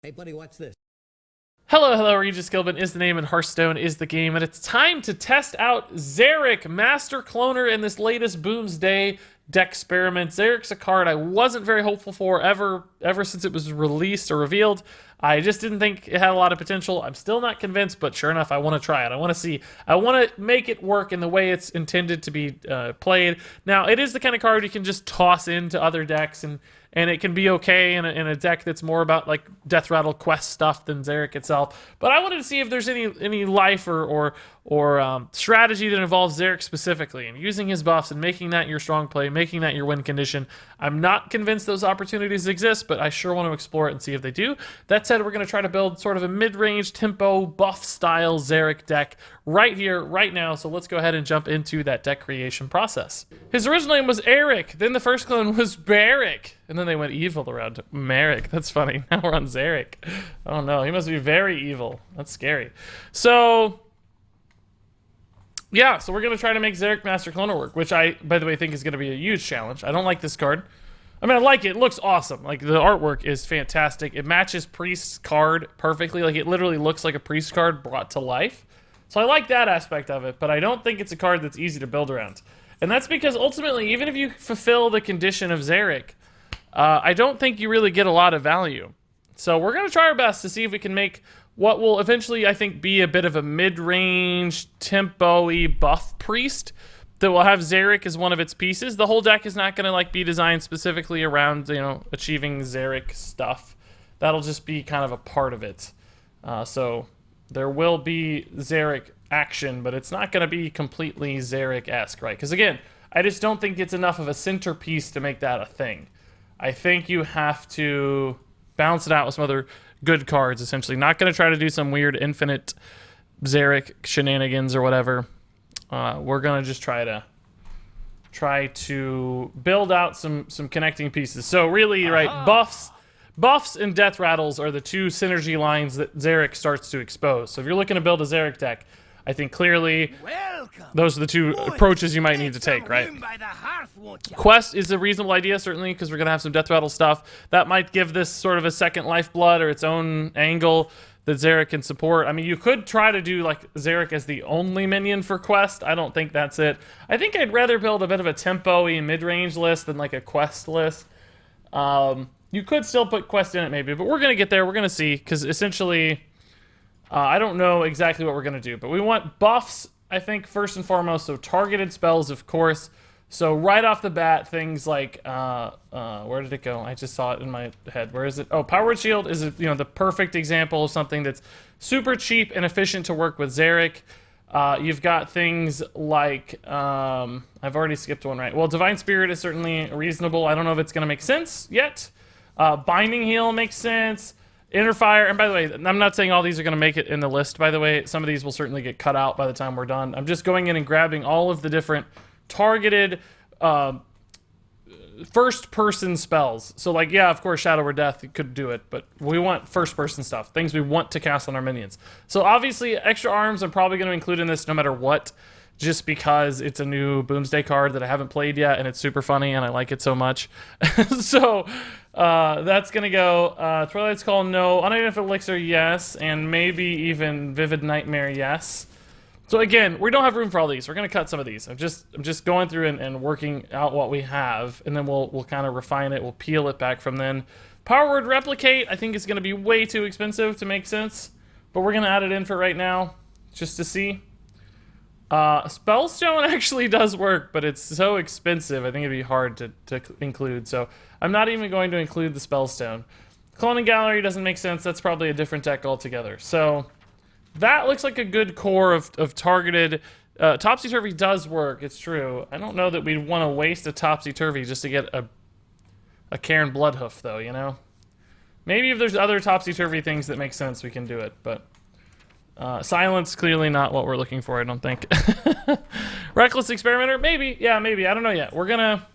Hey, buddy, watch this. Hello, Regis Gilbin is the name and Hearthstone is the game, and it's time to test out Zerek, Master Cloner, in this latest Boomsday Decksperiment. Zerek's a card I wasn't very hopeful for ever since it was released or revealed. I just didn't think it had a lot of potential. I'm still not convinced, but sure enough, I want to try it. I want to see. I want to make it work in the way it's intended to be played. Now, it is the kind of card you can just toss into other decks, and it can be okay in a deck that's more about like Death Rattle quest stuff than Zerek itself. But I wanted to see if there's any life or strategy that involves Zerek specifically, and using his buffs and making that your strong play, making that your win condition. I'm not convinced those opportunities exist, but I sure want to explore it and see if they do. That said, we're going to try to build sort of a mid-range tempo buff style Zerek deck right here, right now. So let's go ahead and jump into that deck creation process. His original name was Eric, then the first clone was Barrick, and then they went evil around Merrick. That's funny. Now we're on Zerek. Oh no, he must be very evil. That's scary. So yeah, so we're going to try to make Zerek Master Cloner work, which I, by the way, think is going to be a huge challenge. I don't like this card. I mean, I like it. It looks awesome. Like, the artwork is fantastic. It matches Priest's card perfectly. Like, it literally looks like a Priest card brought to life. So I like that aspect of it, but I don't think it's a card that's easy to build around. And that's because, ultimately, even if you fulfill the condition of Zerek, I don't think you really get a lot of value. So we're going to try our best to see if we can make what will eventually, I think, be a bit of a mid-range, tempo-y buff Priest that will have Zerek as one of its pieces. The whole deck is not going to like be designed specifically around, you know, achieving Zerek stuff. That'll just be kind of a part of it. So there will be Zerek action, but it's not going to be completely Zerek-esque, right? Because again, I just don't think it's enough of a centerpiece to make that a thing. I think you have to balance it out with some other good cards, essentially. Not going to try to do some weird infinite Zerek shenanigans or whatever. We're going to just try to build out some connecting pieces. So really, right, buffs and death rattles are the two synergy lines that Zerek starts to expose. So if you're looking to build a Zerek deck, I think clearly those are the two approaches you might need to take, right? Quest is a reasonable idea, certainly, because we're going to have some death rattle stuff. That might give this sort of a second lifeblood or its own angle that Zerek can support. I mean, you could try to do like Zerek as the only minion for Quest. I don't think that's it. I think I'd rather build a bit of a tempo-y mid-range list than like a Quest list. You could still put Quest in it maybe, but we're going to get there. We're going to see, because essentially, I don't know exactly what we're going to do, but we want buffs, I think, first and foremost. So targeted spells, of course. So right off the bat, things like, where did it go? I just saw it in my head. Where is it? Oh, Powered Shield is, you know, the perfect example of something that's super cheap and efficient to work with Zerek. You've got things like, I've already skipped one, right? Well, Divine Spirit is certainly reasonable. I don't know if it's going to make sense yet. Binding Heal makes sense. Inner Fire, and by the way, I'm not saying all these are going to make it in the list, by the way. Some of these will certainly get cut out by the time we're done. I'm just going in and grabbing all of the different targeted first-person spells. So, like, yeah, of course, Shadow or Death could do it, but we want first-person stuff, things we want to cast on our minions. So, obviously, Extra Arms I'm probably going to include in this no matter what, just because it's a new Boomsday card that I haven't played yet, and it's super funny, and I like it so much. So, that's going to go. Twilight's Call, no. Unidentified Elixir, yes. And maybe even Vivid Nightmare, yes. So again, we don't have room for all these. We're going to cut some of these. I'm just going through and working out what we have, and then we'll kind of refine it. We'll peel it back from then. Power Word Replicate, I think is going to be way too expensive to make sense, but we're going to add it in for right now, just to see. Spellstone actually does work, but it's so expensive, I think it'd be hard to include, so I'm not even going to include the Spellstone. Cloning Gallery doesn't make sense. That's probably a different deck altogether. So that looks like a good core of targeted. Topsy-Turvy does work, it's true. I don't know that we'd want to waste a Topsy-Turvy just to get a Karen Bloodhoof, though, you know? Maybe if there's other Topsy-Turvy things that make sense, we can do it, but Silence, clearly not what we're looking for, I don't think. Reckless Experimenter, maybe. Yeah, maybe. I don't know yet. We're gonna...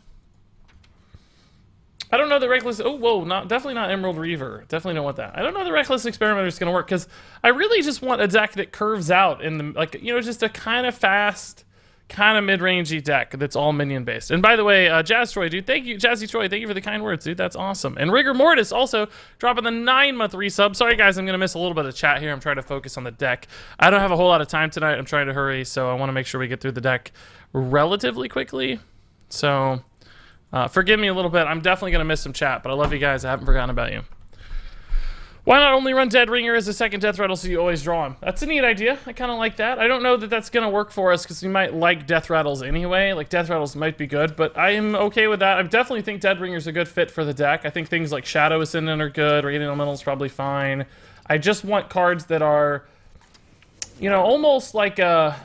I don't know that Reckless... Oh, whoa, definitely not Emerald Reaver. Definitely don't want that. I don't know the Reckless Experimenter is going to work, because I really just want a deck that curves out in the... Like, you know, just a kind of fast, kind of mid-rangey deck that's all minion based. And by the way, Jazz Troy, dude, thank you, Jazzy Troy, thank you for the kind words, dude. That's awesome. And Rigor Mortis also dropping the 9-month resub. Sorry guys, I'm gonna miss a little bit of chat here. I'm trying to focus on the deck. I don't have a whole lot of time tonight. I'm trying to hurry, so I want to make sure we get through the deck relatively quickly. So forgive me a little bit. I'm definitely gonna miss some chat, but I love you guys. I haven't forgotten about you. Why not only run Dead Ringer as a second Death Rattle so you always draw him? That's a neat idea. I kind of like that. I don't know that that's going to work for us because we might like Death Rattles anyway. Like, Death Rattles might be good, but I am okay with that. I definitely think Dead Ringer's a good fit for the deck. I think things like Shadow Ascendant are good. Radiant Elemental's probably fine. I just want cards that are, you know, almost like a...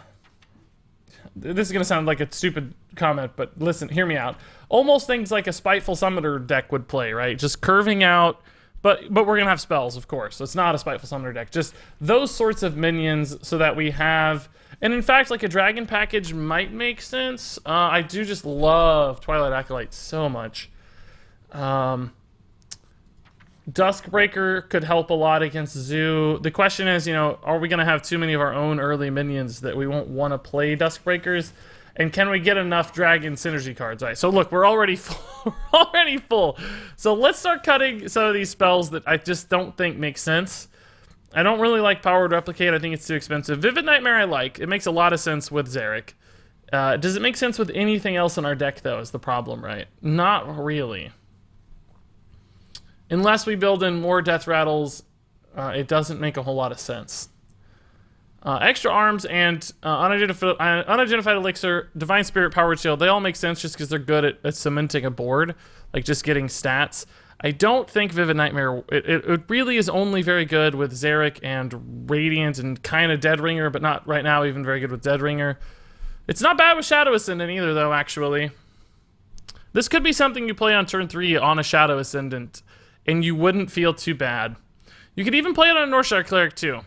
This is going to sound like a stupid comment, but listen, hear me out. Almost things like a Spiteful Summoner deck would play, right? Just curving out... But we're going to have spells, of course. So it's not a Spiteful Summoner deck. Just those sorts of minions so that we have... And in fact, like a Dragon package might make sense. I do just love Twilight Acolyte so much. Duskbreaker could help a lot against Zoo. The question is, you know, are we going to have too many of our own early minions that we won't want to play Duskbreakers? And can we get enough Dragon synergy cards? All right, so look, we're already full. We're already full. So let's start cutting some of these spells that I just don't think make sense. I don't really like Powered Replicate. I think it's too expensive. Vivid Nightmare I like. It makes a lot of sense with Zerek. Does it make sense with anything else in our deck, though, is the problem, right? Not really. Unless we build in more Death Rattles, it doesn't make a whole lot of sense. Extra Arms and Unidentified Elixir, Divine Spirit, Powered Shield, they all make sense just because they're good at cementing a board, like just getting stats. I don't think Vivid Nightmare, it really is only very good with Zerek and Radiant and kind of Dead Ringer, but not right now even very good with Dead Ringer. It's not bad with Shadow Ascendant either, though, actually. This could be something you play on turn 3 on a Shadow Ascendant, and you wouldn't feel too bad. You could even play it on a Northshire Cleric, too.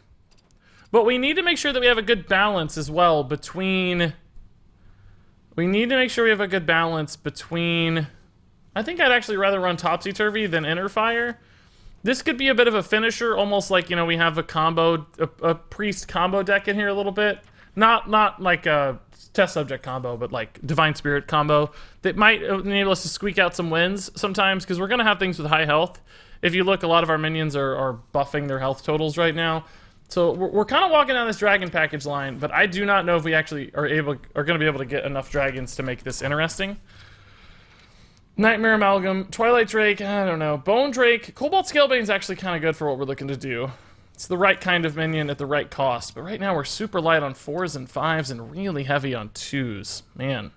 But we need to make sure that we have a good balance as well between... We need to make sure we have a good balance between... I think I'd actually rather run Topsy-Turvy than Inner Fire. This could be a bit of a finisher, almost like, you know, we have a combo, a Priest combo deck in here a little bit. Not like a Test Subject combo, but like Divine Spirit combo. That might enable us to squeak out some wins sometimes, because we're going to have things with high health. If you look, a lot of our minions are buffing their health totals right now. So we're kind of walking down this Dragon package line, but I do not know if we actually are going to be able to get enough dragons to make this interesting. Nightmare Amalgam, Twilight Drake, I don't know. Bone Drake, Cobalt Scalebane's actually kind of good for what we're looking to do. It's the right kind of minion at the right cost, but right now we're super light on 4s and 5s and really heavy on 2s. Man.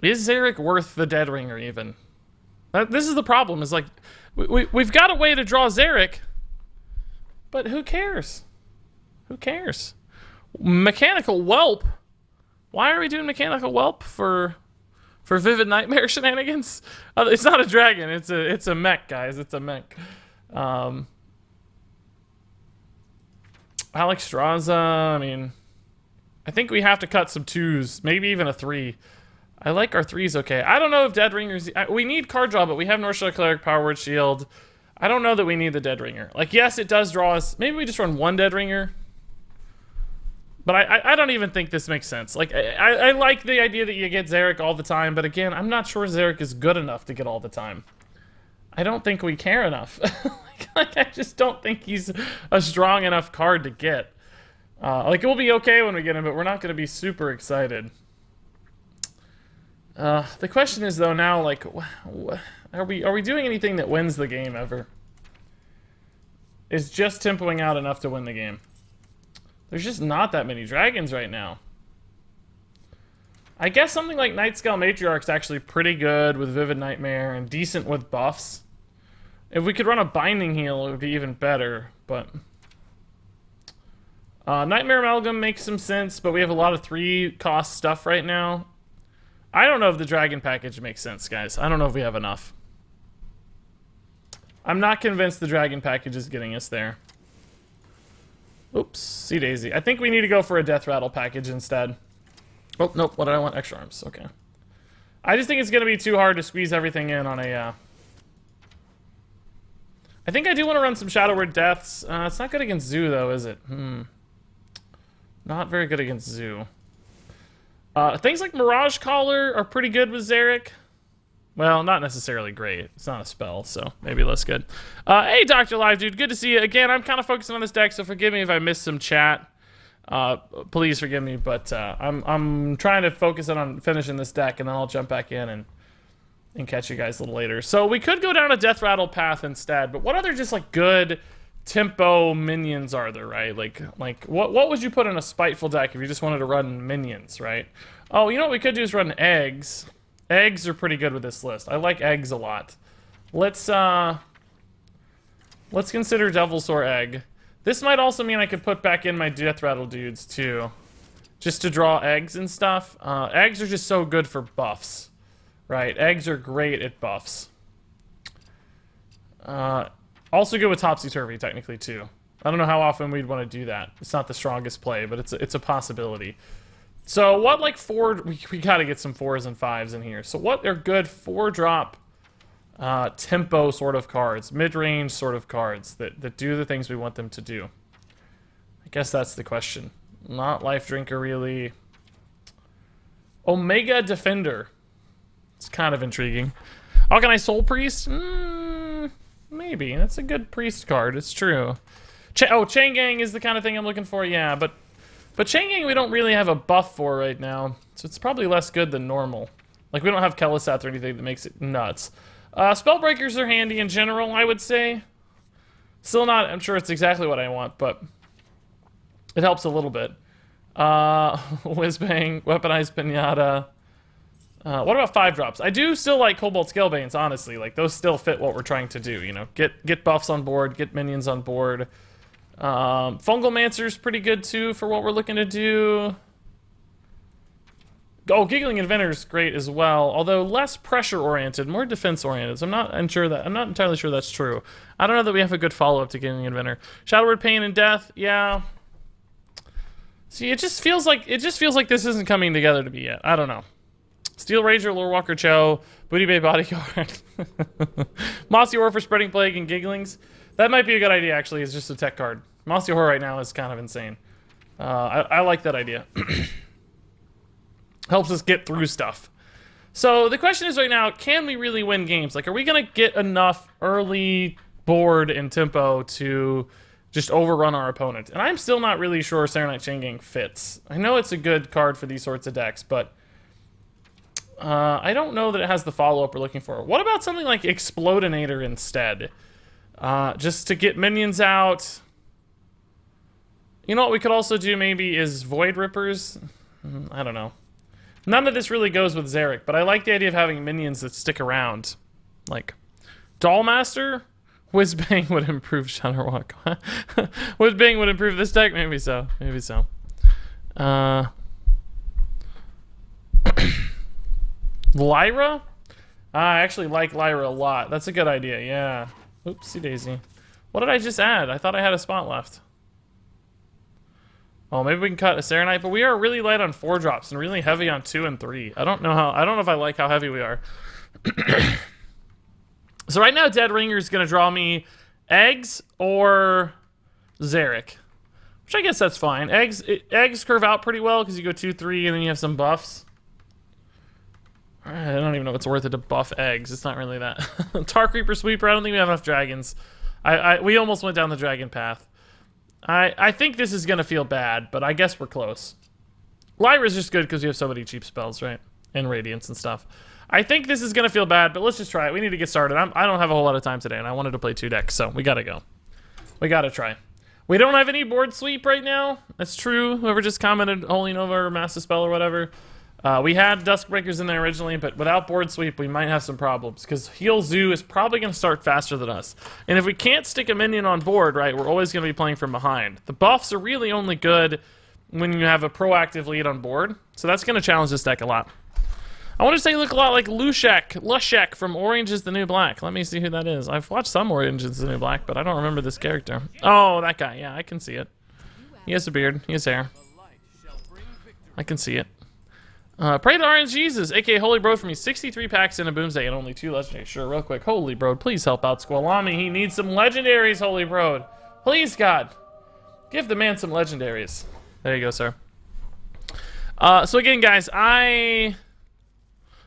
Is Zerek worth the Dead Ringer even? This is the problem, is like, we've got a way to draw Zerek, but who cares? Who cares? Mechanical Whelp? Why are we doing Mechanical Whelp for Vivid Nightmare shenanigans? It's not a dragon. It's a mech, guys. It's a mech. Alex Straza. I mean, I think we have to cut some 2s, maybe even a 3. I like our 3s okay. I don't know if Dead Ringer's... We need card draw, but we have Northshire Cleric, Power Word Shield. I don't know that we need the Dead Ringer. Like, yes, it does draw us. Maybe we just run 1 Dead Ringer. But I don't even think this makes sense. Like, I like the idea that you get Zerek all the time, but again, I'm not sure Zerek is good enough to get all the time. I don't think we care enough. like, I just don't think he's a strong enough card to get. Like, we'll be okay when we get him, but we're not going to be super excited. The question is, though, now, like, are we doing anything that wins the game ever? Is just tempoing out enough to win the game? There's just not that many dragons right now. I guess something like Nightscale Matriarch's actually pretty good with Vivid Nightmare and decent with buffs. If we could run a Binding Heal, it would be even better, but... Nightmare Amalgam makes some sense, but we have a lot of 3-cost stuff right now. I don't know if the Dragon package makes sense, guys. I don't know if we have enough. I'm not convinced the Dragon package is getting us there. Oops, see Daisy. I think we need to go for a Death Rattle package instead. Oh, nope, what did I want? Extra Arms, okay. I just think it's going to be too hard to squeeze everything in on a, I think I do want to run some Shadow Word Deaths. It's not good against Zoo, though, is it? Not very good against Zoo. Things like Mirage Collar are pretty good with Zerek. Well, not necessarily great. It's not a spell, so maybe less good. Hey, Dr. Live, dude. Good to see you. Again, I'm kind of focusing on this deck, so forgive me if I missed some chat. Please forgive me, but I'm trying to focus in on finishing this deck, and then I'll jump back in and catch you guys a little later. So we could go down a Death Rattle path instead, but what other just like good tempo minions are there, right? Like what would you put in a Spiteful deck if you just wanted to run minions, right? Oh, you know what we could do is run eggs. Eggs are pretty good with this list. I like eggs a lot. Let's consider Devilsaur Egg. This might also mean I could put back in my Death Rattle dudes too, just to draw eggs and stuff. Eggs are just so good for buffs, right? Eggs are great at buffs. Also good with Topsy-Turvy, technically, too. I don't know how often we'd want to do that. It's not the strongest play, but it's a possibility. So what, like, we gotta get some 4s and 5s in here. So what are good 4-drop tempo sort of cards, mid-range sort of cards that do the things we want them to do? I guess that's the question. Not Life Drinker, really. Omega Defender. It's kind of intriguing. Oh, can I Soul Priest? Maybe. That's a good priest card. It's true. Chain Gang is the kind of thing I'm looking for. Yeah, but Chain Gang we don't really have a buff for right now, so it's probably less good than normal. Like, we don't have Keleseth or anything that makes it nuts. Spellbreakers are handy in general, I would say. Still not, I'm sure it's exactly what I want, but it helps a little bit. Whizbang, Weaponized Pinata. What about 5-drops? I do still like Cobalt Scalebanes, honestly. Like, those still fit what we're trying to do, you know? Get buffs on board, get minions on board. Fungal Mancer's pretty good, too, for what we're looking to do. Oh, Giggling Inventor's great as well, although less pressure-oriented, more defense-oriented. So I'm not entirely sure that's true. I don't know that we have a good follow-up to Giggling Inventor. Shadowword Pain and Death, yeah. See, it just feels like this isn't coming together to be yet. I don't know. Steel Rager, Lore Walker Cho, Booty Bay Bodyguard, Mossy Horror for Spreading Plague and Gigglings. That might be a good idea, actually. It's just a tech card. Mossy Horror right now is kind of insane. I like that idea. Helps us get through stuff. So the question is right now, can we really win games? Like, are we going to get enough early board and tempo to just overrun our opponent? And I'm still not really sure Serenite Chain Gang fits. I know it's a good card for these sorts of decks, but I don't know that it has the follow-up we're looking for. What about something like Explodinator instead? Just to get minions out. You know what we could also do maybe is Void Rippers? I don't know. None of this really goes with Zerek, but I like the idea of having minions that stick around. Like, Dollmaster? Whizbang would improve Shadowwalk. Whizbang would improve this deck? Maybe so. Maybe so. Lyra? I actually like Lyra a lot. That's a good idea, yeah. Oopsie daisy. What did I just add? I thought I had a spot left. Oh, maybe we can cut a Serenite, but we are really light on 4-drops and really heavy on 2 and 3. I don't know if I like how heavy we are. So right now, Dead Ringer is gonna draw me eggs or Zerek. Which I guess that's fine. Eggs curve out pretty well because you go 2-3 and then you have some buffs. I don't even know if it's worth it to buff eggs. It's not really that. Tar Creeper Sweeper, I don't think we have enough dragons. We almost went down the dragon path. I think this is going to feel bad, but I guess we're close. Lyra's just good because we have so many cheap spells, right? And Radiance and stuff. I think this is going to feel bad, but let's just try it. We need to get started. I don't have a whole lot of time today, and I wanted to play 2 decks, so we got to go. We got to try. We don't have any board sweep right now. That's true. Whoever just commented Holy Nova or Massive Spell or whatever. We had Duskbreakers in there originally, but without board sweep, we might have some problems, because Heal Zoo is probably going to start faster than us. And if we can't stick a minion on board, right, we're always going to be playing from behind. The buffs are really only good when you have a proactive lead on board, so that's going to challenge this deck a lot. I want to say you look a lot like Lushek from Orange is the New Black. Let me see who that is. I've watched some Orange is the New Black, but I don't remember this character. Oh, that guy. Yeah, I can see it. He has a beard. He has hair. I can see it. Pray to Orange Jesus, aka Holy Bro, for me 63 packs in a Boomsday and only 2 legendaries. Sure, real quick. Holy Bro, please help out Squalami. He needs some legendaries, Holy Bro. Please, God. Give the man some legendaries. There you go, sir. So again, guys, I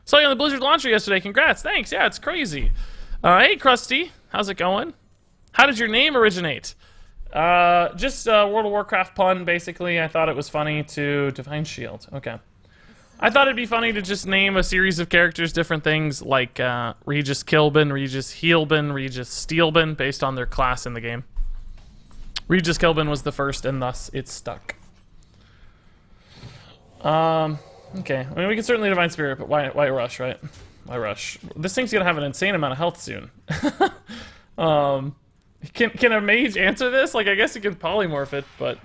saw you on the Blizzard launcher yesterday. Congrats. Thanks. Yeah, it's crazy. Hey, Krusty. How's it going? How did your name originate? Just a World of Warcraft pun, basically. I thought it was funny to Divine Shield. Okay. I thought it'd be funny to just name a series of characters different things, like Regis Kilbin, Regis Healbin, Regis Steelbin, based on their class in the game. Regis Kilbin was the first, and thus it stuck. Okay. I mean, we can certainly Divine Spirit, but why rush, right? Why rush? This thing's gonna have an insane amount of health soon. Can a mage answer this? Like, I guess he can polymorph it, but...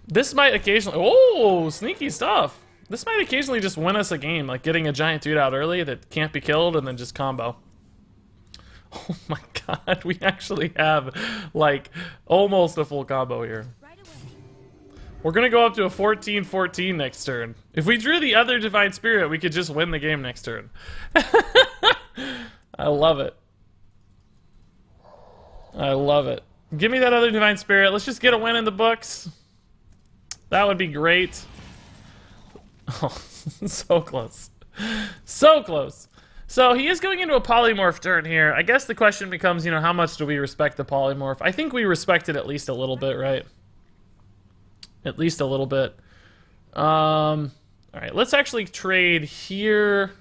This might occasionally... Oh, sneaky stuff. This might occasionally just win us a game, like getting a giant dude out early that can't be killed and then just combo. Oh my god, we actually have, like, almost a full combo here. We're gonna go up to a 14-14 next turn. If we drew the other Divine Spirit, we could just win the game next turn. I love it. I love it. Give me that other Divine Spirit. Let's just get a win in the books. That would be great. Oh, so close. So close. So he is going into a polymorph turn here. I guess the question becomes, you know, how much do we respect the polymorph? I think we respect it at least a little bit, right? At least a little bit. All right, let's actually trade here.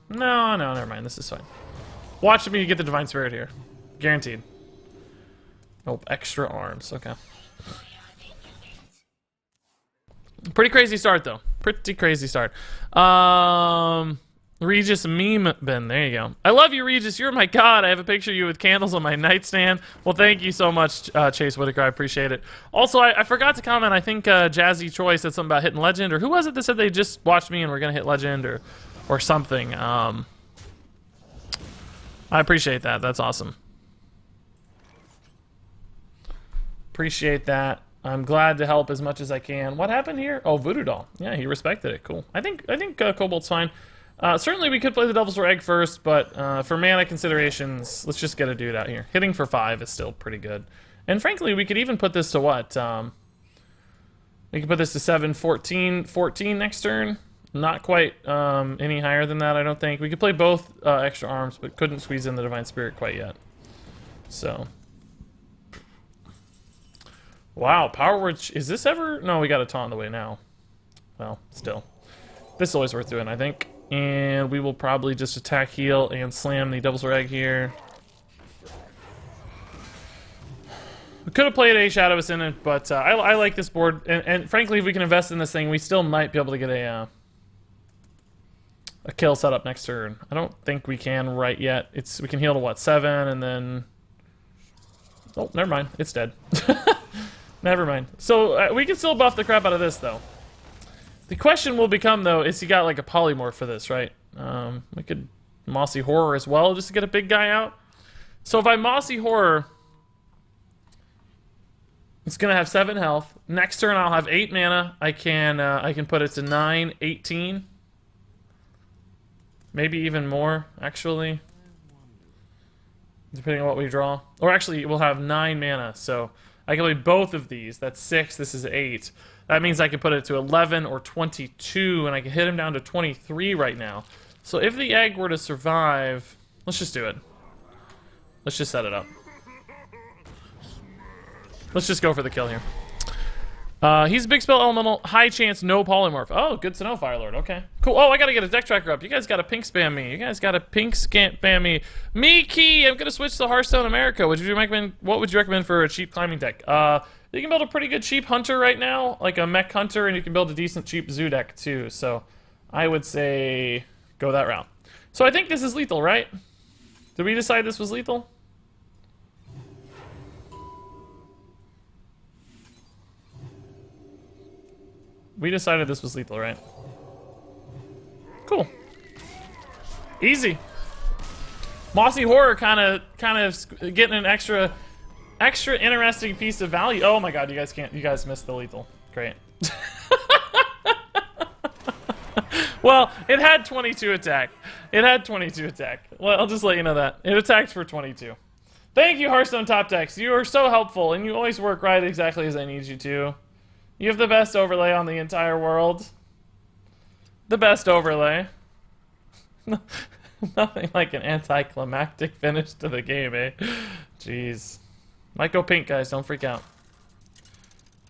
No, never mind. This is fine. Watch me get the Divine Spirit here. Guaranteed. Nope, extra arms. Okay. Pretty crazy start, though. Pretty crazy start. Regis Meme Bin. There you go. I love you, Regis. You're my god. I have a picture of you with candles on my nightstand. Well, thank you so much, Chase Whitaker. I appreciate it. Also, I forgot to comment. I think Jazzy Troy said something about hitting Legend, or who was it that said they just watched me and were going to hit Legend, or something. I appreciate that. That's awesome. Appreciate that. I'm glad to help as much as I can. What happened here? Oh, Voodoo Doll. Yeah, he respected it. Cool. I think Cobalt's fine. Certainly we could play the Devil's Egg first, but for mana considerations, let's just get a dude out here. Hitting for 5 is still pretty good. And frankly, we could even put this to what? We could put this to 7, 14 next turn. Not quite any higher than that, I don't think. We could play both extra arms, but couldn't squeeze in the Divine Spirit quite yet. So... Wow, Power Word... Is this ever... No, we got a taunt on the way now. Well, still. This is always worth doing, I think. And we will probably just attack, heal, and slam the Devil's Egg here. We could have played a Shadowless in it, but I like this board. And frankly, if we can invest in this thing, we still might be able to get a kill set up next turn. I don't think we can right yet. We can heal to, what, 7, and then... Oh, never mind. It's dead. Never mind. So, we can still buff the crap out of this, though. The question will become, though, is he got, like, a polymorph for this, right? We could Mossy Horror as well, just to get a big guy out. So if I Mossy Horror, it's gonna have 7 health. Next turn, I'll have 8 mana. I can put it to 9, 18. Maybe even more, actually. Depending on what we draw. Or actually, we'll have 9 mana, so... I can play both of these. That's 6, this is 8. That means I can put it to 11 or 22, and I can hit him down to 23 right now. So if the egg were to survive... Let's just do it. Let's just set it up. Let's just go for the kill here. He's a big spell elemental, high chance, no polymorph. Oh, good to know, Firelord. Okay, cool. Oh, I gotta get a deck tracker up. You guys gotta pink spam me. You guys gotta pink spam me. Miki, I'm gonna switch to Hearthstone America. What would you recommend for a cheap climbing deck? You can build a pretty good cheap hunter right now, like a mech hunter, and you can build a decent cheap zoo deck too. So, I would say go that route. So I think this is lethal, right? Did we decide this was lethal? We decided this was lethal, right? Cool. Easy. Mossy Horror kind of getting an extra interesting piece of value. Oh my god, you guys missed the lethal. Great. Well, it had 22 attack. It had 22 attack. Well, I'll just let you know that. It attacked for 22. Thank you, Hearthstone Top Decks. You are so helpful, and you always work right exactly as I need you to. You have the best overlay on the entire world. The best overlay. Nothing like an anticlimactic finish to the game, eh? Jeez. Might go pink, guys. Don't freak out.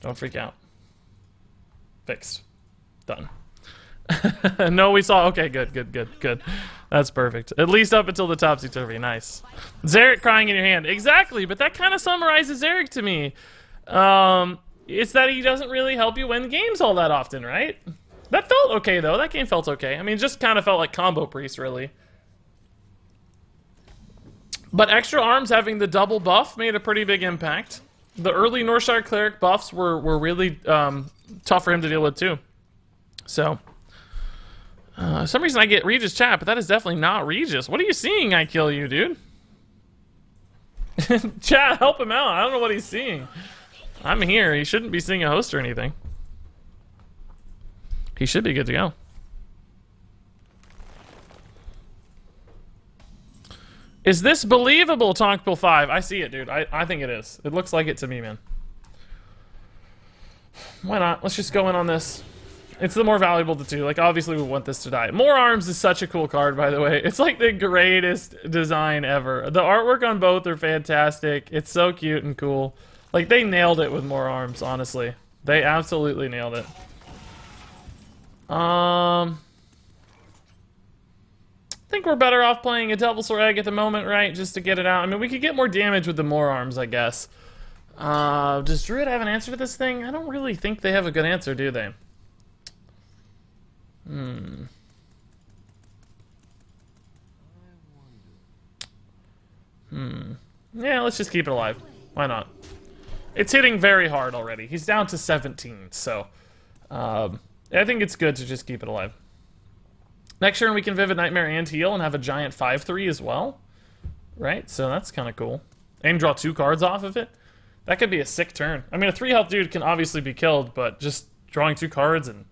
Don't freak out. Fixed. Done. No, we saw. Okay, good. That's perfect. At least up until the topsy-turvy. Nice. Zerek crying in your hand. Exactly, but that kind of summarizes Zerek to me. It's that he doesn't really help you win games all that often, right? That felt okay, though. That game felt okay. I mean, it just kind of felt like Combo Priest, really. But extra arms having the double buff made a pretty big impact. The early Northshire Cleric buffs were really tough for him to deal with, too. So, for some reason I get Regis chat, but that is definitely not Regis. What are you seeing, I kill you, dude? Chat, help him out. I don't know what he's seeing. I'm here. He shouldn't be seeing a host or anything. He should be good to go. Is this believable, Tonkbill 5? I see it, dude. I think it is. It looks like it to me, man. Why not? Let's just go in on this. It's the more valuable of the two. Like, obviously we want this to die. More Arms is such a cool card, by the way. It's like the greatest design ever. The artwork on both are fantastic. It's so cute and cool. Like, they nailed it with More Arms, honestly. They absolutely nailed it. I think we're better off playing a Devilsaur Egg at the moment, right? Just to get it out. I mean, we could get more damage with the More Arms, I guess. Does Druid have an answer to this thing? I don't really think they have a good answer, do they? Yeah, let's just keep it alive. Why not? It's hitting very hard already. He's down to 17, so... I think it's good to just keep it alive. Next turn we can Vivid Nightmare and heal and have a giant 5/3 as well. Right? So that's kind of cool. And draw 2 cards off of it. That could be a sick turn. I mean, a 3 health dude can obviously be killed, but just drawing 2 cards and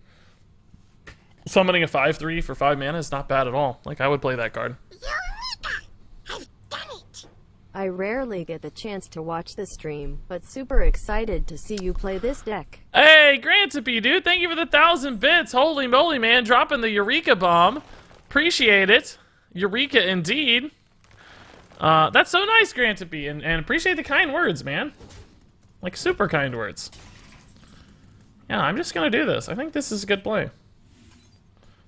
summoning a 5/3 for 5 mana is not bad at all. Like, I would play that card. I've done it! I rarely get the chance to watch the stream, but super excited to see you play this deck. Hey, Grantipy, dude, thank you for the 1,000 bits. Holy moly, man, dropping the Eureka bomb. Appreciate it. Eureka indeed. That's so nice, Grantipy, and appreciate the kind words, man. Like, super kind words. Yeah, I'm just gonna do this. I think this is a good play.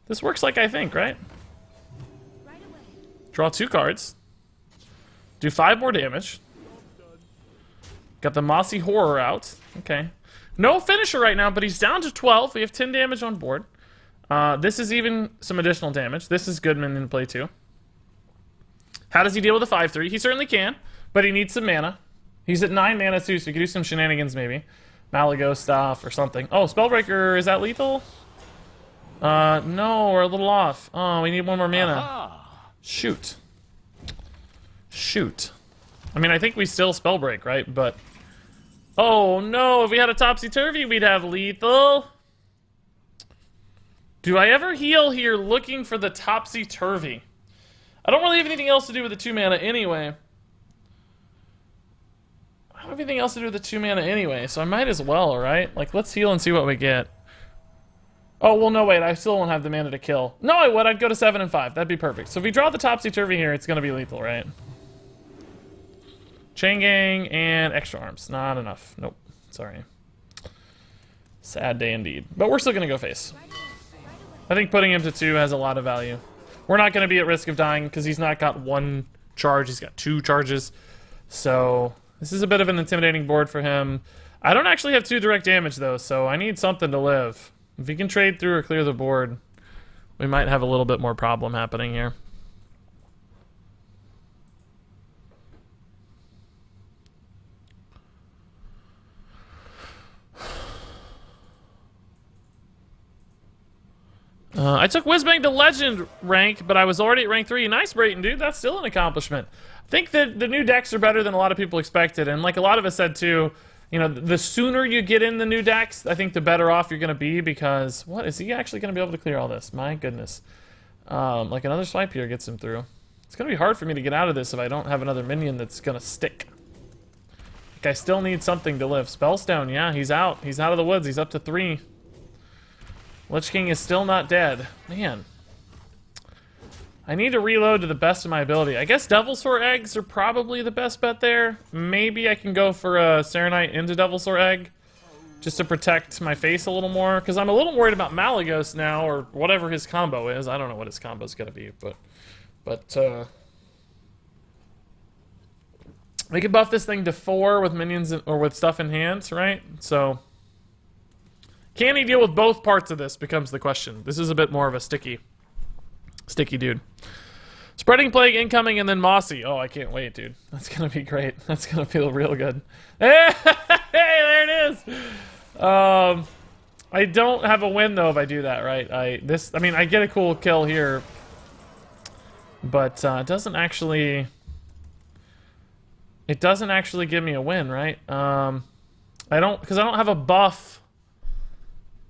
This works like I think, right? Draw 2 cards. Do 5 more damage. Got the Mossy Horror out. Okay. No finisher right now, but he's down to 12. We have 10 damage on board. This is even some additional damage. This is good in play too. How does he deal with a 5/3? He certainly can, but he needs some mana. He's at 9 mana too, so he could do some shenanigans maybe. Malago stuff or something. Oh, Spellbreaker, is that lethal? No, we're a little off. Oh, we need 1 more mana. Shoot. Shoot. I mean, I think we still Spellbreak, right? But... oh, no. If we had a Topsy-Turvy, we'd have lethal. Do I ever heal here looking for the Topsy-Turvy? I don't really have anything else to do with the 2 mana anyway. I don't have anything else to do with the 2 mana anyway, so I might as well, right? Like, let's heal and see what we get. Oh, well, no, wait. I still won't have the mana to kill. No, I would. I'd go to 7 and 5. That'd be perfect. So if we draw the Topsy-Turvy here, it's going to be lethal, right? Chain Gang and extra arms. Not enough. Nope. Sorry. Sad day indeed. But we're still going to go face. I think putting him to 2 has a lot of value. We're not going to be at risk of dying because he's not got 1 charge. He's got 2 charges. So this is a bit of an intimidating board for him. I don't actually have 2 direct damage, though, so I need something to live. If he can trade through or clear the board, we might have a little bit more problem happening here. I took Whizbang to Legend rank, but I was already at rank 3. Nice, Brayton, dude. That's still an accomplishment. I think that the new decks are better than a lot of people expected, and like a lot of us said too, you know, the sooner you get in the new decks, I think the better off you're going to be, because what is he actually going to be able to clear all this? My goodness. Like another swipe here gets him through. It's gonna be hard for me to get out of this if I don't have another minion that's gonna stick. Like, I still need something to live. Spellstone, yeah, he's out. He's out of the woods. He's up to 3. Lich King is still not dead. Man. I need to reload to the best of my ability. I guess Devilsaur Eggs are probably the best bet there. Maybe I can go for a Serenite into Devilsaur Egg, just to protect my face a little more, because I'm a little worried about Malagos now, or whatever his combo is. I don't know what his combo is going to be, but we can buff this thing to 4 with minions or with stuff in hand, right? So, can he deal with both parts of this becomes the question. This is a bit more of a sticky dude. Spreading Plague incoming and then Mossy. Oh, I can't wait, dude. That's gonna be great. That's gonna feel real good. Hey, there it is. I don't have a win though if I do that, right? I mean, I get a cool kill here, but it doesn't actually give me a win, right? Because I don't have a buff.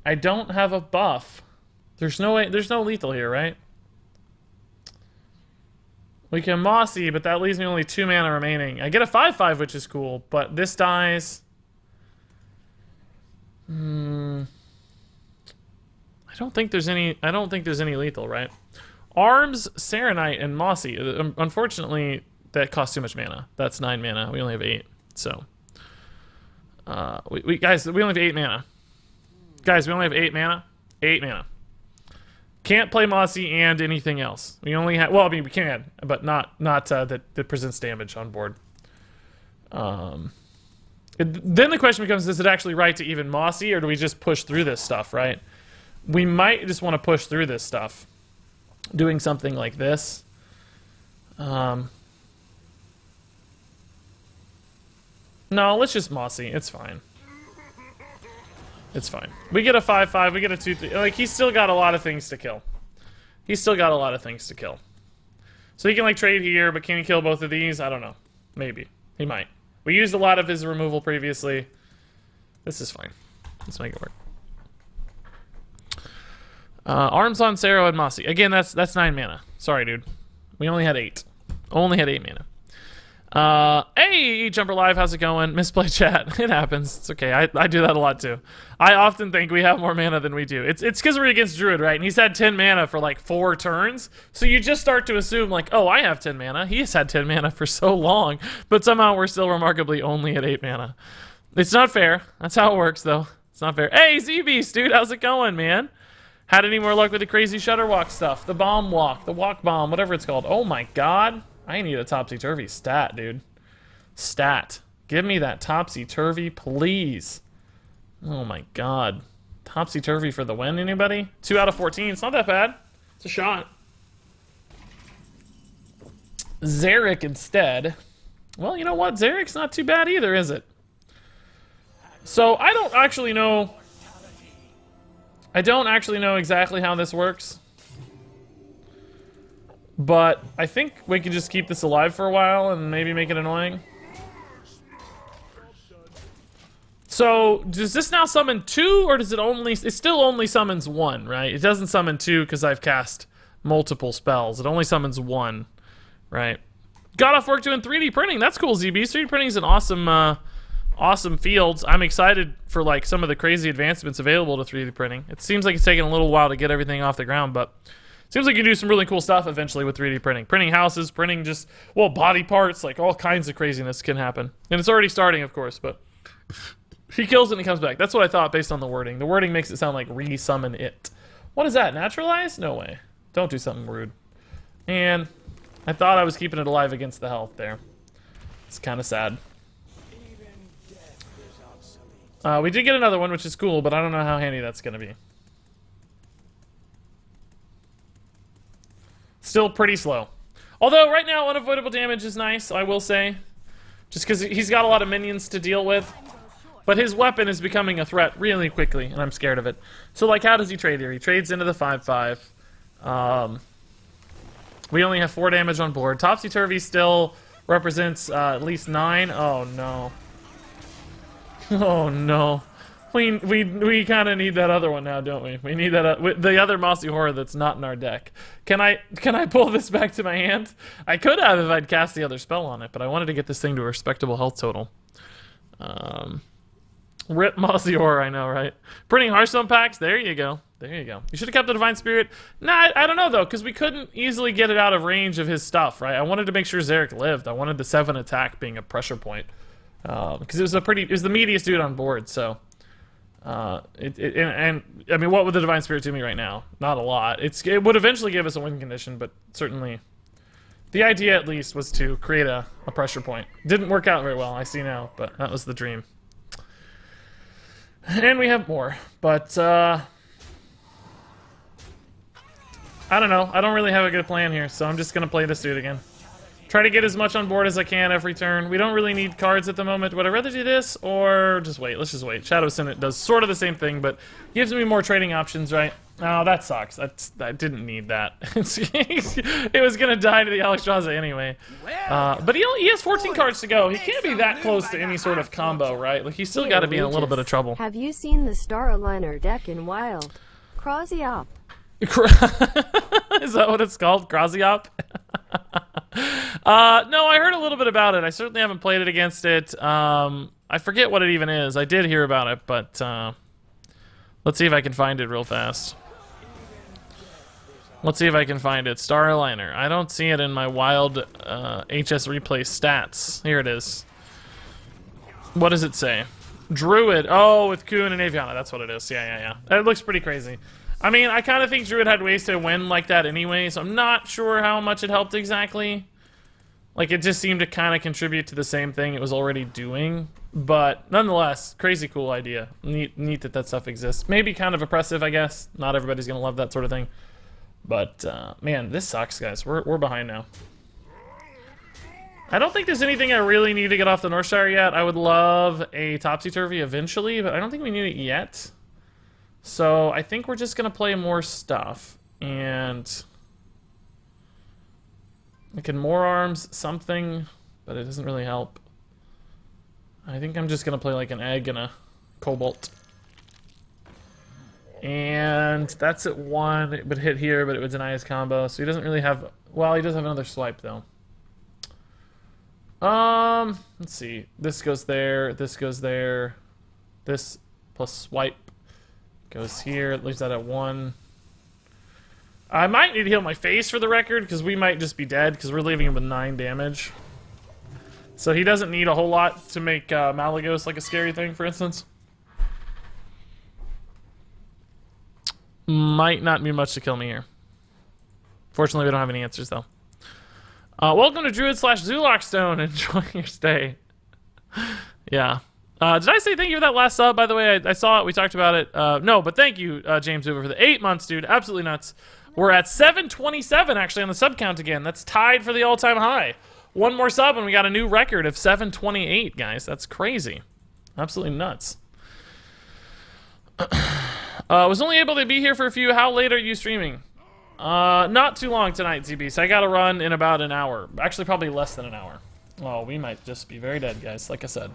I don't have a buff. There's no lethal here, right? We can Mossy, but that leaves me only 2 mana remaining. I get a 5/5, which is cool, but this dies. I don't think there's any lethal, right? Arms, Serenite, and Mossy. Unfortunately, that costs too much mana. That's 9 mana. We only have 8. So, guys, we only have 8 mana. Guys, we only have 8 mana. 8 mana. Can't play Mossy and anything else. We only have, well, I mean, we can, but not that presents damage on board. Then the question becomes, is it actually right to even Mossy, or do we just push through this stuff, right? We might just want to push through this stuff. Doing something like this. No, let's just Mossy. It's fine. It's fine. We get a 5/5, we get a 2/3. Like, he's still got a lot of things to kill. He's still got a lot of things to kill. So he can, like, trade here, but can he kill both of these? I don't know. Maybe. He might. We used a lot of his removal previously. This is fine. Let's make it work. Arms on Sero and Mossy. Again, that's 9 mana. Sorry, dude. We only had 8. Only had 8 mana. Hey, Jumper Live, how's it going? Misplay chat. It happens. It's okay. I do that a lot too. I often think we have more mana than we do. It's because we're against Druid, right? And he's had 10 mana for like 4 turns. So you just start to assume like, oh, I have 10 mana. He's had 10 mana for so long. But somehow we're still remarkably only at 8 mana. It's not fair. That's how it works, though. It's not fair. Hey, Z-Beast, dude, how's it going, man? Had any more luck with the crazy Shutter Walk stuff? The Bomb Walk, the Walk Bomb, whatever it's called. Oh my god. I need a topsy-turvy stat, dude. Stat. Give me that topsy-turvy, please. Oh my god. Topsy-turvy for the win, anybody? 2 out of 14. It's not that bad. It's a shot. Zerek instead. Well, you know what? Zerek's not too bad either, is it? So, I don't actually know exactly how this works. But I think we can just keep this alive for a while and maybe make it annoying. So, does this now summon 2, or does it only... It still only summons 1, right? It doesn't summon 2 because I've cast multiple spells. It only summons 1, right? Got off work doing 3D printing. That's cool, ZB. 3D printing is an awesome field. I'm excited for, like, some of the crazy advancements available to 3D printing. It seems like it's taking a little while to get everything off the ground, but... Seems like you can do some really cool stuff eventually with 3D printing. Printing houses, printing just, well, body parts, like all kinds of craziness can happen. And it's already starting, of course, but he kills it and he comes back. That's what I thought based on the wording. The wording makes it sound like re-summon it. What is that, naturalized? No way. Don't do something rude. And I thought I was keeping it alive against the health there. It's kind of sad. We did get another one, which is cool, but I don't know how handy that's going to be. Still pretty slow. Although, right now, unavoidable damage is nice, I will say. Just because he's got a lot of minions to deal with. But his weapon is becoming a threat really quickly, and I'm scared of it. So, like, how does he trade here? He trades into the 5/5. We only have 4 damage on board. Topsy-Turvy still represents at least 9. Oh, no. Oh, no. We kind of need that other one now, don't we? We need that the other Mossy Horror that's not in our deck. Can I pull this back to my hand? I could have if I'd cast the other spell on it, but I wanted to get this thing to a respectable health total. Rip Mossy Horror, I know, right? Printing Hearthstone packs. There you go. There you go. You should have kept the Divine Spirit. Nah, I don't know though, because we couldn't easily get it out of range of his stuff, right? I wanted to make sure Zerek lived. I wanted the 7 attack being a pressure point, because it was the meatiest dude on board. So. And I mean, what would the Divine Spirit do me right now? Not a lot. It would eventually give us a win condition, but certainly the idea at least was to create a pressure point. Didn't work out very well, I see now, but that was the dream. And we have more, but I don't know. I don't really have a good plan here, so I'm just gonna play this dude again. Try to get as much on board as I can every turn. We don't really need cards at the moment. Would I rather do this or just wait? Let's just wait. Shadow Senate does sort of the same thing, but gives me more trading options, right? Oh, that sucks. I didn't need that. It was going to die to the Alexstrasza anyway. But he has 14 cards to go. He can't be that close to any sort of combo, right? Like, he's still got to be in a little bit of trouble. Have you seen the Star Aligner deck in Wild? Kraziop. Is that what it's called? Kraziop? No, I heard a little bit about it. I certainly haven't played it against it. I forget what it even is. I did hear about it, but let's see if I can find it real fast. Let's see if I can find it. Star Aligner. I don't see it in my Wild HS Replay stats. Here it is. What does it say? Druid. Oh, with Kuhn and Aviana. That's what it is. Yeah. It looks pretty crazy. I mean, I kind of think Druid had ways to win like that anyway, so I'm not sure how much it helped exactly. Like, it just seemed to kind of contribute to the same thing it was already doing. But, nonetheless, crazy cool idea. Neat that that stuff exists. Maybe kind of oppressive, I guess. Not everybody's going to love that sort of thing. But, man, this sucks, guys. We're behind now. I don't think there's anything I really need to get off the Northshire yet. I would love a Topsy-Turvy eventually, but I don't think we need it yet. So I think we're just going to play more stuff. And I can more arms something, but it doesn't really help. I think I'm just going to play like an egg and a cobalt. And that's at 1. It would hit here, but it would deny his combo. So he doesn't really have... Well, he does have another swipe, though. Let's see. This goes there. This goes there. This plus swipe goes here. It leaves that at 1. I might need to heal my face for the record, because we might just be dead, because we're leaving him with 9 damage. So he doesn't need a whole lot to make Malagos like a scary thing, for instance. Might not be much to kill me here. Fortunately, we don't have any answers, though. Welcome to Druid/Zulokstone. Enjoy your stay. Yeah. Did I say thank you for that last sub, by the way? I saw it. We talked about it. No, but thank you, James Hoover, for the 8 months, dude. Absolutely nuts. We're at 727, actually, on the sub count again. That's tied for the all-time high. One more sub, and we got a new record of 728, guys. That's crazy. Absolutely nuts. Was only able to be here for a few. How late are you streaming? Not too long tonight, ZB. So I gotta run in about an hour. Actually, probably less than an hour. Oh, we might just be very dead, guys, like I said.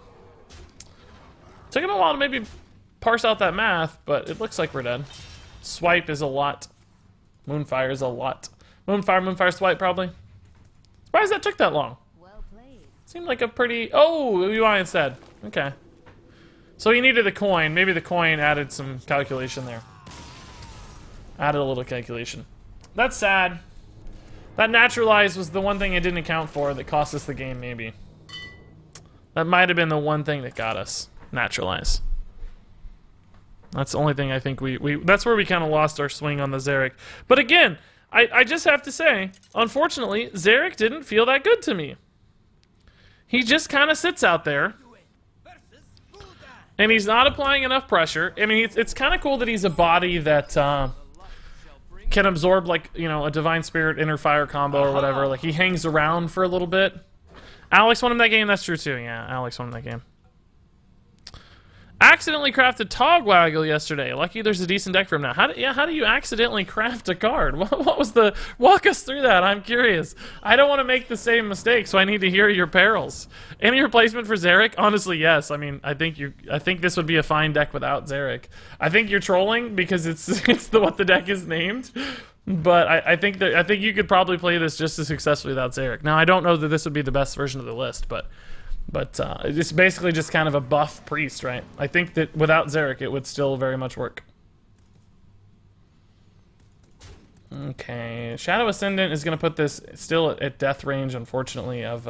Took him a while to maybe parse out that math, but it looks like we're dead. Swipe is a lot. Moonfire is a lot. Moonfire, swipe, probably. Surprised that took that long. Well played. Seemed like a pretty... Oh, UI instead. Okay. So he needed the coin. Maybe the coin added some calculation there. Added a little calculation. That's sad. That naturalize was the one thing I didn't account for that cost us the game, maybe. That might have been the one thing that got us. Naturalize. That's the only thing I think that's where we kind of lost our swing on the Zerek. But again, I just have to say, unfortunately, Zerek didn't feel that good to me. He just kind of sits out there. And he's not applying enough pressure. I mean, it's kind of cool that he's a body that can absorb, like, you know, a Divine Spirit Inner Fire combo or whatever. Like, he hangs around for a little bit. Alex won him that game. That's true, too. Yeah, Alex won him that game. Accidentally crafted Togwaggle yesterday. Lucky there's a decent deck for him now. How do you accidentally craft a card? What was the... Walk us through that. I'm curious. I don't want to make the same mistake, so I need to hear your perils. Any replacement for Zerek? Honestly, yes. I mean, I think this would be a fine deck without Zerek. I think you're trolling because it's what the deck is named. But I think you could probably play this just as successfully without Zerek. Now, I don't know that this would be the best version of the list, but it's basically just kind of a buff priest, right? I think that without Zerek, it would still very much work. Okay, Shadow Ascendant is going to put this still at death range, unfortunately, of...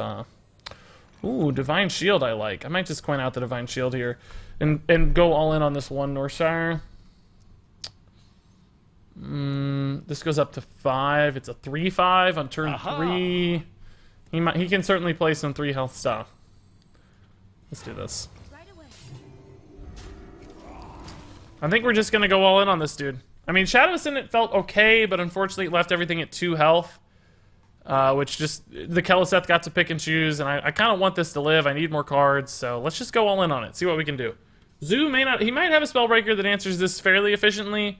Ooh, Divine Shield I like. I might just coin out the Divine Shield here and go all in on this one Northshire. This goes up to 5. It's a 3/5 on turn 3. He can certainly play some 3 health stuff. Let's do this. I think we're just gonna go all in on this dude. I mean, Shadow Ascendant felt okay, but unfortunately it left everything at 2 health. Which just, the Keleseth got to pick and choose, and I kind of want this to live. I need more cards, so let's just go all in on it. See what we can do. Zoo may not, he might have a Spellbreaker that answers this fairly efficiently,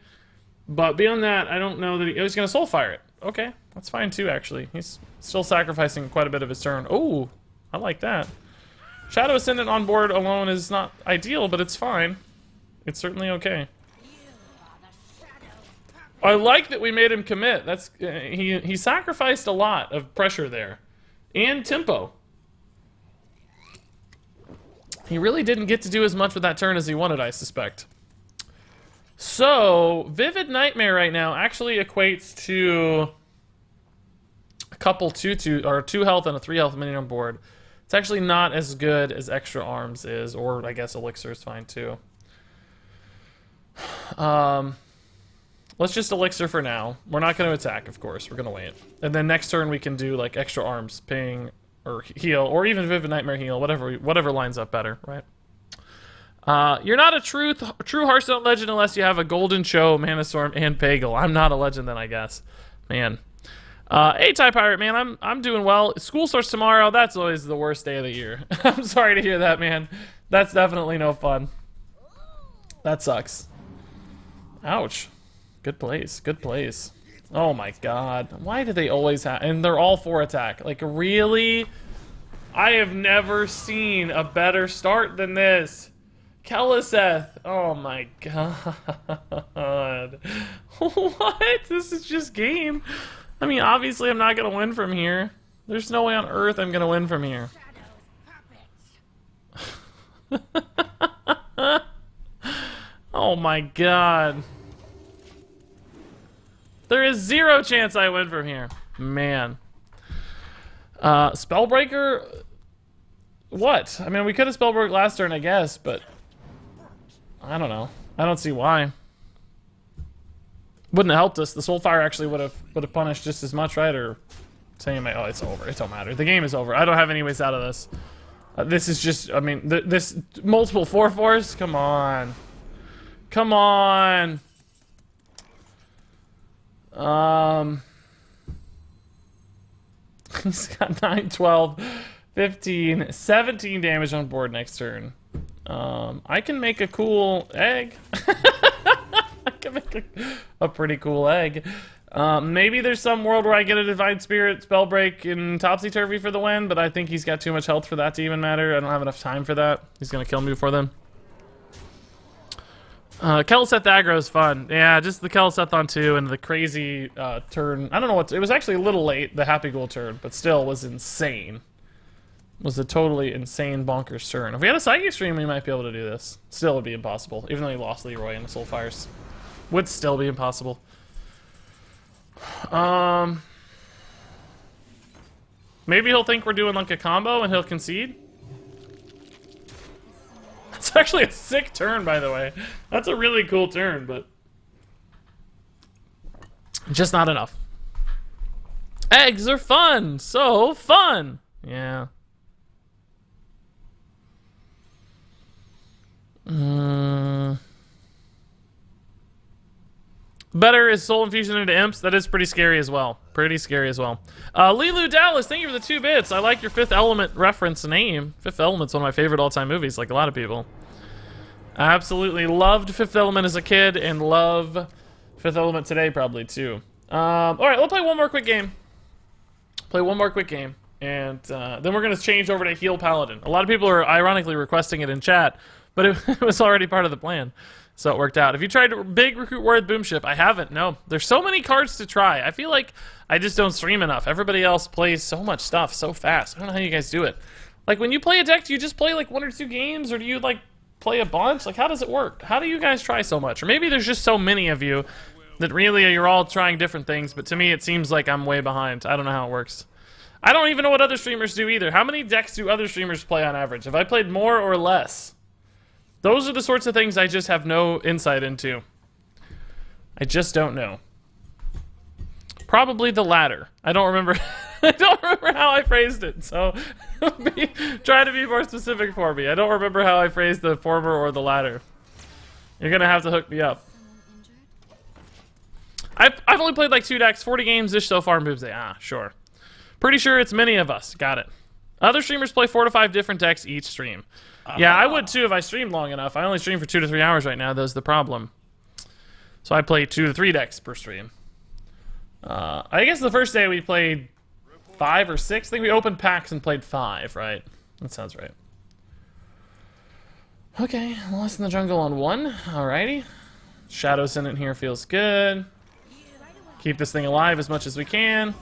but beyond that, I don't know that he's gonna Soulfire it. Okay, that's fine too, actually. He's still sacrificing quite a bit of his turn. Oh, I like that. Shadow Ascendant on board alone is not ideal, but it's fine. It's certainly okay. I like that we made him commit. That's he sacrificed a lot of pressure there. And tempo. He really didn't get to do as much with that turn as he wanted, I suspect. So, Vivid Nightmare right now actually equates to a couple 2 health and a 3 health minion on board. It's actually not as good as Extra Arms is, or I guess Elixir is fine too. Let's just Elixir for now. We're not going to attack, of course. We're going to wait. And then next turn we can do like Extra Arms, ping, or heal, or even Vivid Nightmare heal, whatever lines up better, right? You're not a true Hearthstone legend unless you have a Golden Show, Mana Storm, and Pagel. I'm not a legend then, I guess. Man. A-Type Pirate, man, I'm doing well. School starts tomorrow. That's always the worst day of the year. I'm sorry to hear that, man. That's definitely no fun. That sucks. Ouch. Good plays. Good plays. Oh my god. Why do they always have... And they're all 4 attack. Like, really? I have never seen a better start than this. Keleseth. Oh my god. What? This is just game. I mean, obviously I'm not going to win from here. There's no way on earth I'm going to win from here. Oh my god. There is 0 chance I win from here. Man. Spellbreaker? What? I mean, we could have Spellbreak last turn, I guess, but... I don't know. I don't see why. Wouldn't have helped us. The Soulfire actually would have punished just as much, right? Or saying, oh, it's over. It don't matter. The game is over. I don't have any ways out of this. This is just, I mean, this multiple 4/4s? Come on. Come on. He's got 9, 12, 15, 17 damage on board next turn. I can make a cool egg. I can make a pretty cool egg. Maybe there's some world where I get a Divine Spirit, Spellbreak, and Topsy-Turvy for the win, but I think he's got too much health for that to even matter. I don't have enough time for that. He's gonna kill me before then. Keleseth aggro is fun. Yeah, just the Keleseth on 2 and the crazy turn. I don't know what... It was actually a little late, the Happy Ghoul turn, but still was insane. Was a totally insane bonkers turn. If we had a Psychic Stream, we might be able to do this. Still would be impossible. Even though he lost Leroy and the Soulfires. Would still be impossible. Maybe he'll think we're doing like a combo and he'll concede. It's actually a sick turn, by the way. That's a really cool turn, but... just not enough. Eggs are fun! So fun! Yeah. Better is Soul Infusion into Imps. That is pretty scary as well. Pretty scary as well. Lilu Dallas, thank you for the 2 bits. I like your Fifth Element reference name. Fifth Element's one of my favorite all-time movies, like a lot of people. I absolutely loved Fifth Element as a kid and love Fifth Element today probably too. Alright, let's play one more quick game. And then we're going to change over to Heal Paladin. A lot of people are ironically requesting it in chat, but it was already part of the plan. So it worked out. Have you tried Big Recruit War with Boomship? I haven't, no. There's so many cards to try. I feel like I just don't stream enough. Everybody else plays so much stuff so fast. I don't know how you guys do it. Like, when you play a deck, do you just play like 1 or 2 games? Or do you, like, play a bunch? Like, how does it work? How do you guys try so much? Or maybe there's just so many of you that really you're all trying different things, but to me it seems like I'm way behind. I don't know how it works. I don't even know what other streamers do either. How many decks do other streamers play on average? Have I played more or less? Those are the sorts of things I just have no insight into. I just don't know. Probably the latter. I don't remember. I don't remember how I phrased it, so try to be more specific for me. I don't remember how I phrased the former or the latter. You're gonna have to hook me up. I've only played like 2 decks, 40 games-ish so far in Boobsday. Ah, sure. Pretty sure it's many of us. Got it. Other streamers play 4 to 5 different decks each stream. Yeah, I would too if I streamed long enough. I only stream for 2 to 3 hours right now. That's the problem. So I play 2 to 3 decks per stream. I guess the first day we played 5 or 6. I think we opened packs and played 5, right? That sounds right. Okay, Lost in the Jungle on 1. Alrighty. Shadows in it here feels good. Keep this thing alive as much as we can.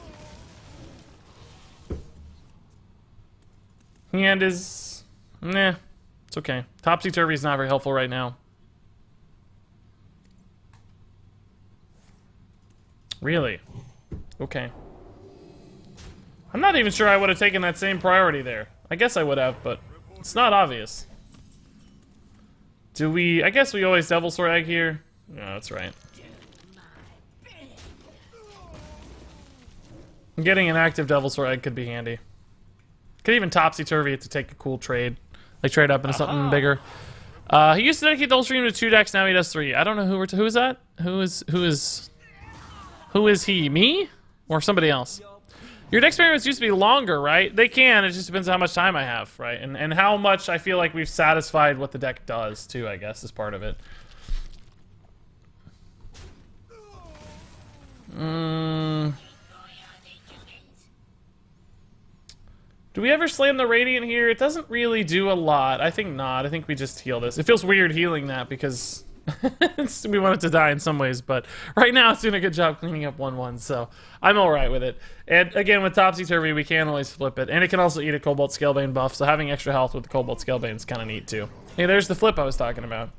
Hand is... nah, it's okay. Topsy-turvy is not very helpful right now. Really? Okay. I'm not even sure I would have taken that same priority there. I guess I would have, but it's not obvious. Do we... I guess we always Devil Sword Egg here. Yeah, that's right. Getting an active Devil Sword Egg could be handy. Could even Topsy-Turvy to take a cool trade. Like trade up into something bigger. He used to dedicate the whole stream to 2 decks, now he does 3. I don't know who is that? Who is he? Me? Or somebody else? Your Decksperiments used to be longer, right? They can, it just depends on how much time I have, right? And how much I feel like we've satisfied what the deck does, too, I guess, is part of it. Do we ever slam the Radiant here? It doesn't really do a lot. I think not. I think we just heal this. It feels weird healing that because we want it to die in some ways, but right now it's doing a good job cleaning up 1/1, so I'm alright with it. And again, with Topsy-Turvy, we can always flip it. And it can also eat a Cobalt Scalebane buff, so having extra health with the Cobalt Scalebane is kind of neat, too. Hey, there's the flip I was talking about.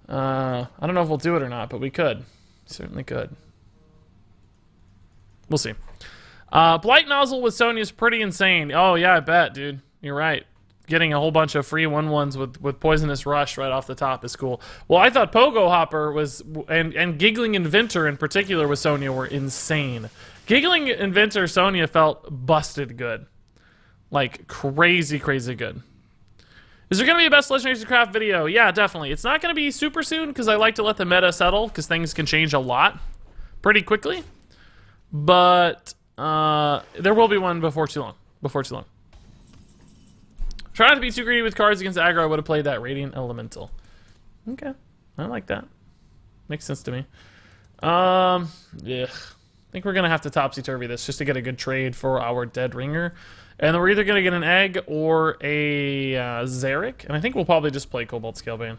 I don't know if we'll do it or not, but we could. Certainly could. We'll see. Blight Nozzle with Sonya is pretty insane. Oh, yeah, I bet, dude. You're right. Getting a whole bunch of free 1/1s with Poisonous Rush right off the top is cool. Well, I thought Pogo Hopper was... And Giggling Inventor in particular with Sonya were insane. Giggling Inventor Sonya felt busted good. Like, crazy, crazy good. Is there going to be a Best Legendaries to Craft video? Yeah, definitely. It's not going to be super soon because I like to let the meta settle because things can change a lot pretty quickly. But... there will be one before too long. Try not to be too greedy with cards against aggro. I would have played that Radiant Elemental. Okay, I like that. Makes sense to me. Yeah, I think we're gonna have to Topsy-Turvy this just to get a good trade for our Dead Ringer, and then we're either gonna get an egg or a Zerek, and I think we'll probably just play Cobalt Scalebane.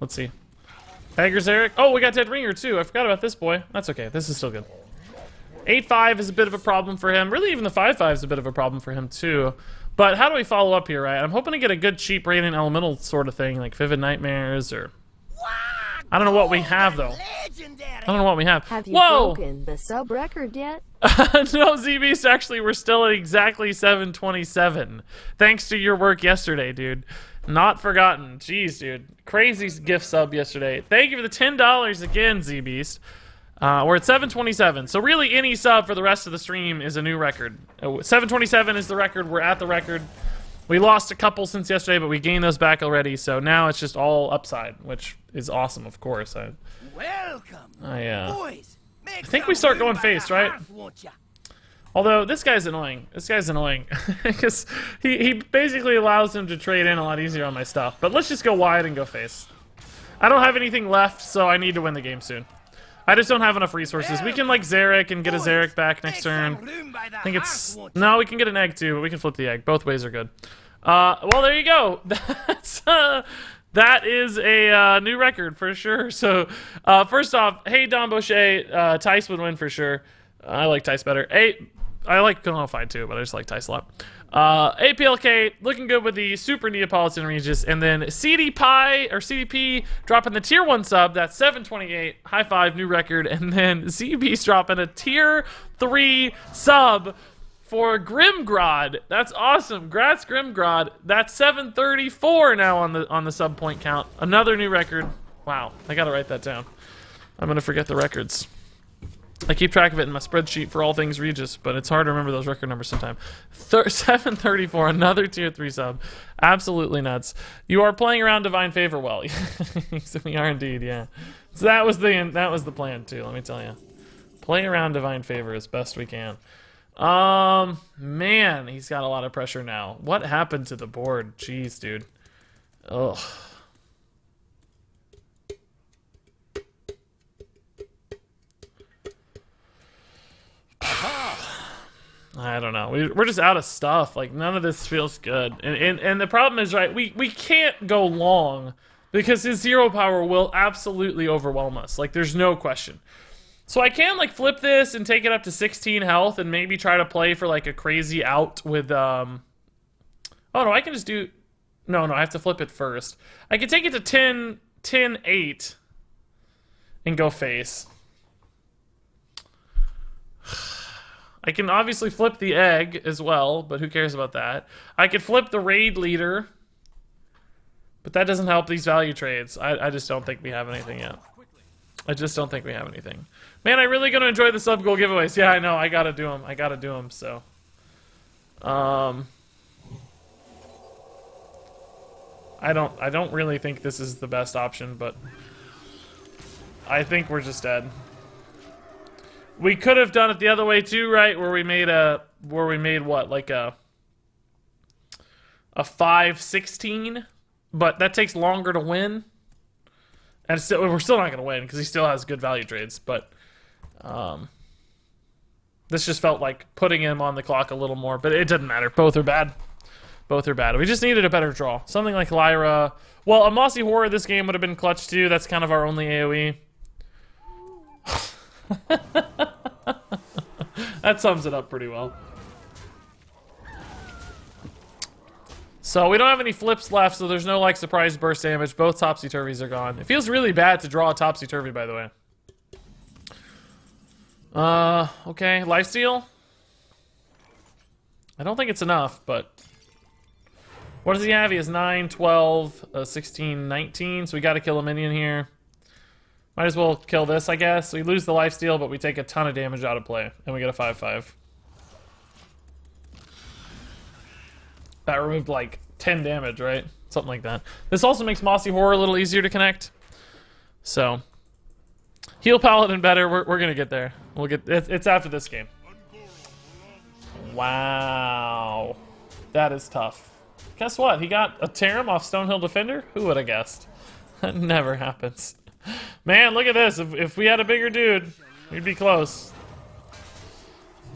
Let's see. Egg or Zerek? Oh, we got Dead Ringer too. I forgot about this boy. That's okay. This is still good. 8-5 is a bit of a problem for him. Really, even the 5-5 is a bit of a problem for him too. But how do we follow up here, right? I'm hoping to get a good, cheap Radiant Elemental sort of thing, like Vivid Nightmares or... I don't know what we have, though. I don't know what we have. Have you broken the sub record yet? No, Z-Beast, actually, we're still at exactly 727. Thanks to your work yesterday, dude. Not forgotten. Jeez, dude. Crazy gift sub yesterday. Thank you for the $10 again, Z-Beast. We're at 727. So really, any sub for the rest of the stream is a new record. 727 is the record. We're at the record. We lost a couple since yesterday, but we gained those back already, so now it's just all upside, which is awesome, of course. Welcome, boys. I think we start going face, right? Although, this guy's annoying. This guy's annoying. Because he basically allows him to trade in a lot easier on my stuff. But let's just go wide and go face. I don't have anything left, so I need to win the game soon. I just don't have enough resources. We can, like, Zerek and get a Zerek back next turn. I think it's... No, we can get an egg, too, but we can flip the egg. Both ways are good. Well, there you go. That is a new record, for sure. So, first off, hey, Don Boucher. Tice would win for sure. I like Tice better. I like Qualified too, but I just like Tice a lot. APLK looking good with the Super Neapolitan Regis, and then CDP dropping the tier 1 sub. That's 728. High five, new record. And then ZB's dropping a tier 3 sub for Grimgrod. That's awesome. Grats Grimgrod. That's 734 now on the sub point count. Another new record. Wow, I gotta write that down. I'm gonna forget the records. I keep track of it in my spreadsheet for all things Regis, but it's hard to remember those record numbers sometimes. 734, another tier 3 sub. Absolutely nuts. You are playing around Divine Favor well. We are indeed, yeah. So that was the plan too, let me tell you. Play around Divine Favor as best we can. Man, he's got a lot of pressure now. What happened to the board? Jeez, dude. Ugh. I don't know. We're just out of stuff. Like, none of this feels good. And the problem is, right, we can't go long because his 0 power will absolutely overwhelm us. Like, there's no question. So I can, like, flip this and take it up to 16 health and maybe try to play for, like, a crazy out with, Oh, no, I can just do... No, I have to flip it first. I can take it to 10-8 and go face. I can obviously flip the egg as well, but who cares about that? I could flip the raid leader, but that doesn't help these value trades. I just don't think we have anything yet. I just don't think we have anything. Man, I'm really gonna enjoy the sub goal giveaways. Yeah, I know. I gotta do them. So, I don't really think this is the best option, but I think we're just dead. We could have done it the other way too, right? Where we made what, like a 5-16, but that takes longer to win, and we're still not gonna win because he still has good value trades. But this just felt like putting him on the clock a little more, but it doesn't matter. Both are bad. Both are bad. We just needed a better draw. Something like Lyra. Well, a Mossy Horror this game would have been clutch too. That's kind of our only AoE. That sums it up pretty well. So we don't have any flips left, so there's no like surprise burst damage. Both topsy-turvies are gone. It feels really bad to draw a topsy-turvy, by the way. Okay, lifesteal. I don't think it's enough, but what does he have? He has 9, 12, 16, 19, so we gotta kill a minion here. Might as well kill this, I guess. We lose the lifesteal, but we take a ton of damage out of play, and we get a 5/5. That removed like 10 damage, right? Something like that. This also makes Mossy Horror a little easier to connect. So, heal Paladin better. We're gonna get there. We'll get. It's after this game. Wow, that is tough. Guess what? He got a Tarim off Stonehill Defender. Who would have guessed? That never happens. Man, look at this. If we had a bigger dude, we'd be close.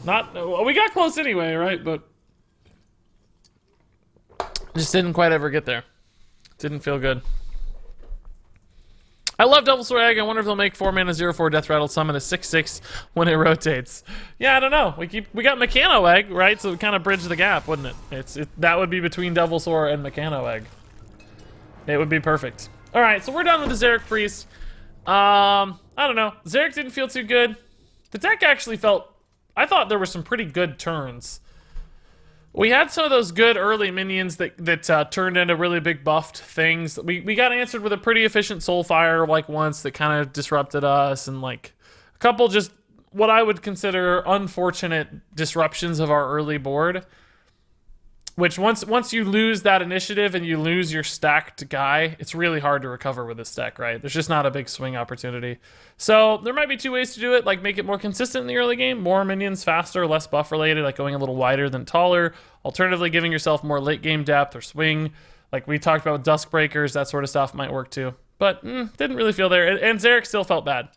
Well, we got close anyway, right? But just didn't quite ever get there. Didn't feel good. I love Devil's Sword Egg. I wonder if they'll make 4 mana 0/4 Death Rattle summon a 6/6 when it rotates. Yeah, I don't know. We got Mechano Egg, right? So it kind of bridge the gap, wouldn't it? That would be between Devil's Sword and Mechano Egg. It would be perfect. All right, so we're done with the Zerek Priest. I don't know. Zerek didn't feel too good. The deck actually felt... I thought there were some pretty good turns. We had some of those good early minions that turned into really big buffed things. We got answered with a pretty efficient Soulfire like once that kind of disrupted us, and like a couple just what I would consider unfortunate disruptions of our early board. Which once you lose that initiative and you lose your stacked guy, it's really hard to recover with this deck, right? There's just not a big swing opportunity. So there might be two ways to do it, like make it more consistent in the early game, more minions, faster, less buff related, like going a little wider than taller. Alternatively, giving yourself more late game depth or swing, like we talked about with Dusk Breakers, that sort of stuff might work too. But didn't really feel there, and Zerek still felt bad.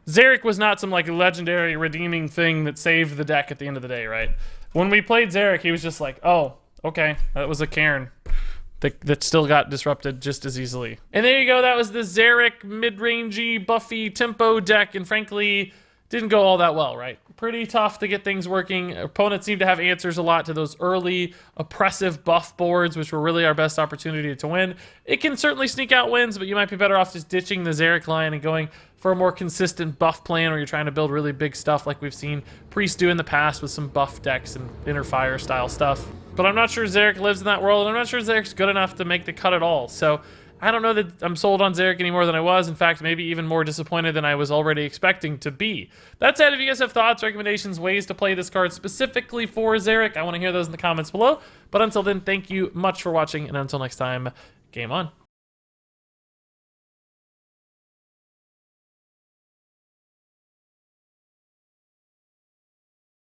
Zerek was not some like legendary redeeming thing that saved the deck at the end of the day, right? When we played Zerek, he was just like, oh, okay, that was a Cairn that still got disrupted just as easily. And there you go, that was the Zerek mid-rangey, buffy tempo deck, and frankly, didn't go all that well, right? Pretty tough to get things working. Opponents seem to have answers a lot to those early oppressive buff boards, which were really our best opportunity to win. It can certainly sneak out wins, but you might be better off just ditching the Zerek line and going for a more consistent buff plan where you're trying to build really big stuff like we've seen Priest do in the past with some buff decks and Inner Fire style stuff. But I'm not sure Zerek lives in that world, and I'm not sure Zerek's good enough to make the cut at all. So I don't know that I'm sold on Zerek any more than I was. In fact, maybe even more disappointed than I was already expecting to be. That said, if you guys have thoughts, recommendations, ways to play this card specifically for Zerek, I want to hear those in the comments below. But until then, thank you much for watching, and until next time, game on.